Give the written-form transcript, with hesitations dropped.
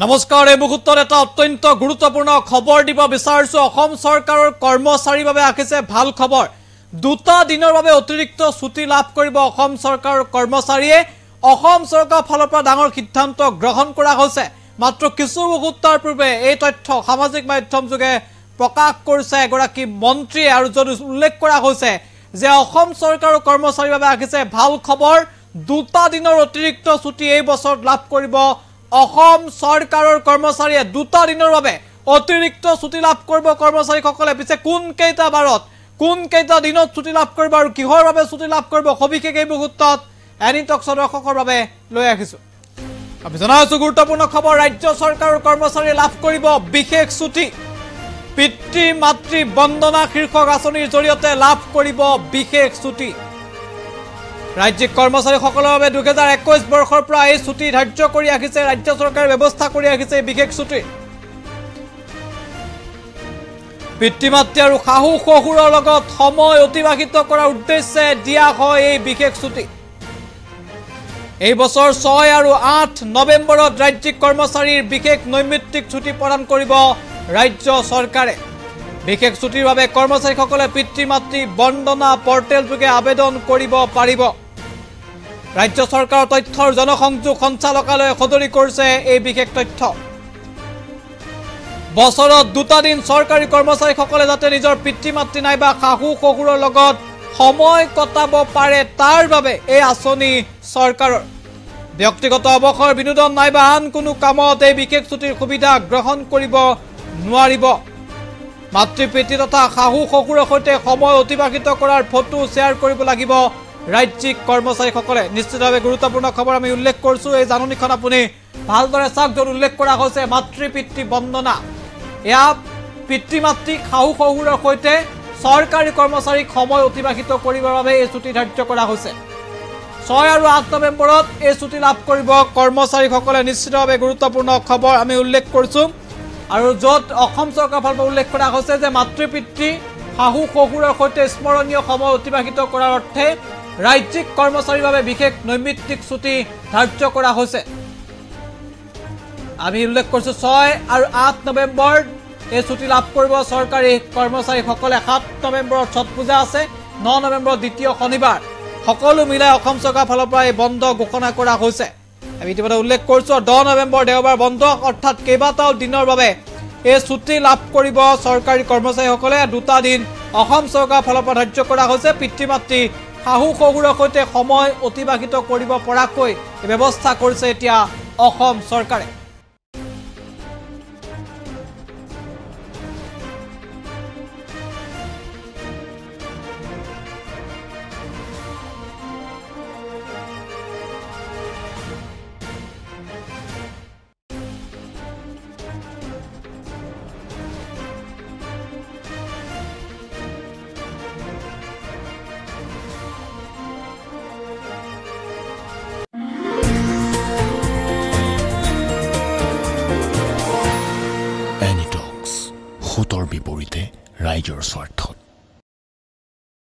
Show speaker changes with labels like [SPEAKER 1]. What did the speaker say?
[SPEAKER 1] নমস্কাৰ এই মুহূৰ্তত এটা অত্যন্ত গুৰুত্বপূৰ্ণ খবৰ দিব বিচাৰিছো অসম চৰকাৰৰ কৰ্মচাৰীৰ বাবে আহিছে ভাল খবৰ দুটা দিনৰ বাবে অতিৰিক্ত ছুটি লাভ কৰিব অসম চৰকাৰৰ কৰ্মচাৰীয়ে অসম চৰকাৰৰ ফালৰ পৰা ডাঙৰ সিদ্ধান্ত গ্ৰহণ কৰা হৈছে মাত্ৰ কিছু মুহূৰ্তৰ পূৰ্বে এই তথ্য সামাজিক মাধ্যম যোগে প্ৰকাশ কৰিছে এগৰাকী মন্ত্ৰীয়ে আৰু যত উল্লেখ কৰা হৈছে যে অসম চৰকাৰৰ কৰ্মচাৰীৰ বাবে আহিছে ভাল খবৰ দুটা দিনৰ অতিৰিক্ত ছুটি এই বছৰ লাভ কৰিব অসম চৰকাৰৰ কৰ্মচাৰীয়ে দুটা দিনৰ বাবে অতিৰিক্ত ছুটি লাভ কৰিব কৰ্মচাৰীসকলে পিছে কোন কেইটা বাৰত কোন কেইটা দিনত ছুটি লাভ কৰিব আৰু কিহৰ বাবে ছুটি লাভ কৰিব সবিশেষ এই মুহূৰ্তত এনি টক্স দৰ্শকৰ বাবে লৈ আহিছো আমি জনাইছো গুৰুত্বপূৰ্ণ খবৰ ৰাজ্য চৰকাৰৰ কৰ্মচাৰীয়ে লাভ কৰিব বিশেষ ছুটি পিতৃ মাতৃ বন্দনা শীৰ্ষক আঁচনিৰ জৰিয়তে লাভ কৰিব বিশেষ ছুটি ৰাজ্যিক কৰ্মচাৰীসকলৰ বাবে 2021 বৰ্ষৰ পৰা এই ছুটি ধাৰ্য কৰি আহিছে ৰাজ্য চৰকাৰে ব্যৱস্থা কৰি আহিছে বিশেষ ছুটি পিতৃ মাতৃ আৰু শাহু শহুৰৰ লগত সময় অতিবাহিত কৰাৰ উদ্দেশ্যে দিয়া হয় এই বিশেষ ছুটি এই বছৰ 6 আৰু 8 নৱেম্বৰত ৰাজ্যিক কৰ্মচাৰীৰ বিশেষ নৈমিত্তিক ছুটি প্ৰদান কৰিব ৰাজ্য চৰকাৰে বিশেষ ছুটিৰ বাবে কৰ্মচাৰীসকলে পিতৃ মাতৃ বন্দনা পৰ্টেল যোগে আবেদন কৰিব পাৰিব ৰাজ্য চৰকাৰৰ তথ্যৰ জনসংযোগ সঞ্চালকালয়ে সদৰি কৰিছে এই বিশেষ তথ্য বছৰত দুটা দিন চৰকাৰী কৰ্মচাৰীসকলে যাতে নিজৰ পিতৃ মাতৃ নাইবা শাহু শহুৰৰ লগত সময় কটাব পাৰে তাৰ বাবে এই আঁচনি চৰকাৰৰ ব্যক্তিগত অৱসৰ বিনোদন নাইবা আন কোনো কামত এই বিশেষ ছুটিৰ সুবিধা গ্ৰহণ কৰিব নোৱাৰিব মাতৃ পিতৃ তথা শাহু শহুৰৰ সৈতে সময় অতিবাহিত কৰাৰ ফটো শ্বেয়াৰ কৰিব লাগিব ৰাজ্যিক কৰ্মচাৰীসকলে নিশ্চিতভাৱে গুৰুত্বপূৰ্ণ খবৰ আমি উল্লেখ কৰিছো এই জাননীখন আপুনি ভালদৰে চাওক য'ত উল্লেখ কৰা হৈছে মাতৃ পিতৃ বন্দনা এয়া পিতৃ মাতৃ শাহু শহুৰৰ সৈতে চৰকাৰী কৰ্মচাৰীক সময় অতিবাহিত কৰিবৰ বাবে এই ছুটি ধাৰ্য কৰা হৈছে 6 আৰু 8 নৱেম্বৰত এই ছুটি লাভ কৰিব কৰ্মচাৰীসকলে নিশ্চিতভাৱে গুৰুত্বপূৰ্ণ খবৰ আমি উল্লেখ কৰিছো আৰু য'ত অসম চৰকাৰৰ ফালৰ পৰা উল্লেখ কৰা হৈছে যে মাতৃ পিতৃ শাহু শহুৰৰ সৈতে স্মৰণীয় সময় অতিবাহিত কৰাৰ অৰ্থে ৰাজ্যিক কৰ্মচাৰীৰ বাবে বিশেষ নৈমিত্তিক ছুটি ধাৰ্য কৰা হৈছে আমি উল্লেখ কৰিছো 6 আৰু 8 নৱেম্বৰ এই ছুটি লাভ কৰিব চৰকাৰী কৰ্মচাৰীসকলে 7 নৱেম্বৰত ছট পূজা আছে 9 নৱেম্বৰত দ্বিতীয় শনিবাৰ সকলো মিলাই অসম চৰকাৰৰ ফালৰ পৰা এই বন্ধ ঘোষণা কৰা হৈছে আমি ইতিমধ্যে উল্লেখ কৰিছো 10 নৱেম্বৰ দেওবাৰ বন্ধ অৰ্থাৎ কেইবাটাও দিনৰ বাবে এই ছুটি লাভ কৰিব চৰকাৰী কৰ্মচাৰীসকলে দুটা দিন অসম চৰকাৰৰ ফালৰ পৰা ধাৰ্য কৰা হৈছে পিতৃ মাতৃ শাহু শহুৰৰ সৈতে সময় অতিবাহিত কৰিব পৰাকৈ ব্যৱস্থা কৰিছে এতিয়া অসম চৰকাৰে
[SPEAKER 2] ভোটৰ বিপৰীতে ৰাইজৰ স্বাৰ্থত